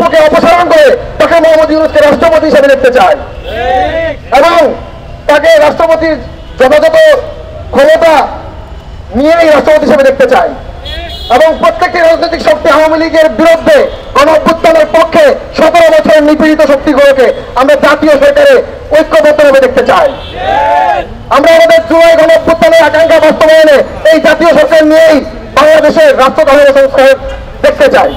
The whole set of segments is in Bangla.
চুপ্পুকে অপসারণ করে তাকে মোহাম্মদ ইউনূসকে রাষ্ট্রপতি হিসেবে দেখতে চায় এবং তাকে রাষ্ট্রপতির যথাযথ ক্ষমতা নিয়েই রাষ্ট্রপতি হিসেবে দেখতে চায় এবং প্রত্যেকটি রাজনৈতিক শক্তি আওয়ামী লীগের বিরুদ্ধে গণঅভ্যুত্থানের পক্ষে 17 বছরের নিপীড়িত শক্তিগুলোকে আমরা জাতীয় সরকারে ঐক্যবদ্ধভাবে দেখতে চাই। আমরা আমাদের জুলাই গণঅভ্যুত্থানের আকাঙ্ক্ষা বাস্তবায়নে এই জাতীয় সরকার নিয়েই বাংলাদেশের রাষ্ট্র ধর্ম সংস্কার দেখতে চাই।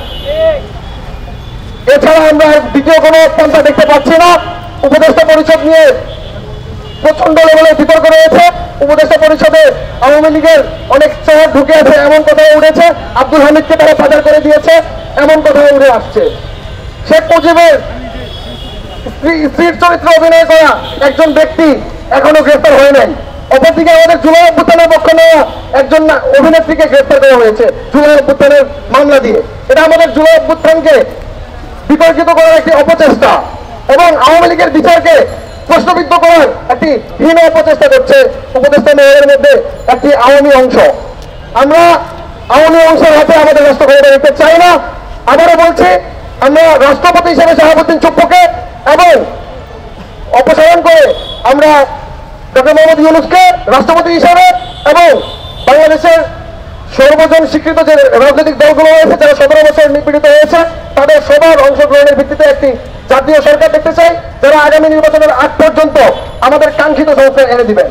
এছাড়া আমরা দ্বিতীয় কোনো পন্থা দেখতে পাচ্ছি না। উপদেষ্টা পরিষদ নিয়ে প্রচন্ড লেভেলের বিতর্ক রয়েছে। উপদেষ্টা পরিষদে আওয়ামী লীগের অনেক চেয়ার ঢুকে আছে এমন কথা উঠেছে, আব্দুল হামিদকে তারা পাচার করে দিয়েছে এমন কথা উঠে আসছে। শেখ মুজিবের স্ত্রীর চরিত্র অভিনয় করা একজন ব্যক্তি এখনো গ্রেফতার হয় নাই। অপরদিকে আমাদের জুলাই অভ্যুত্থানের পক্ষ নেওয়া একজন অভিনেত্রীকে গ্রেফতার করা হয়েছে জুলাই অভ্যুত্থানের মামলা দিয়ে। এটা আমাদের জুলাই অভ্যুত্থানকে বিতর্কিত করার একটি অপচেষ্টা এবং আওয়ামী লীগের বিচারকে প্রশ্নবিদ্ধ করার একটি হীন অপচেষ্টা করছে উপদেষ্টা মহলের মধ্যে একটি আওয়ামী অংশ। আমরা আওয়ামী অংশের হাতে আমাদের রাষ্ট্র ক্ষমতা দেখতে চাই না। আবারও বলছি, আমরা রাষ্ট্রপতি হিসেবে শাহাবুদ্দিন চুপ্পুকে এবং অপসারণ করে আমরা ডক্টর মোহাম্মদ ইউনূসকে রাষ্ট্রপতি হিসেবে এবং বাংলাদেশের সর্বজন স্বীকৃত যে রাজনৈতিক দলগুলো রয়েছে যারা 17 বছর নিপীড়িত হয়েছে তাদের সবার অংশগ্রহণের ভিত্তিতে একটি জাতীয় সরকার দেখতে চাই যারা আগামী নির্বাচনের আগ পর্যন্ত আমাদের কাঙ্ক্ষিত সংস্কার এনে দিবেন।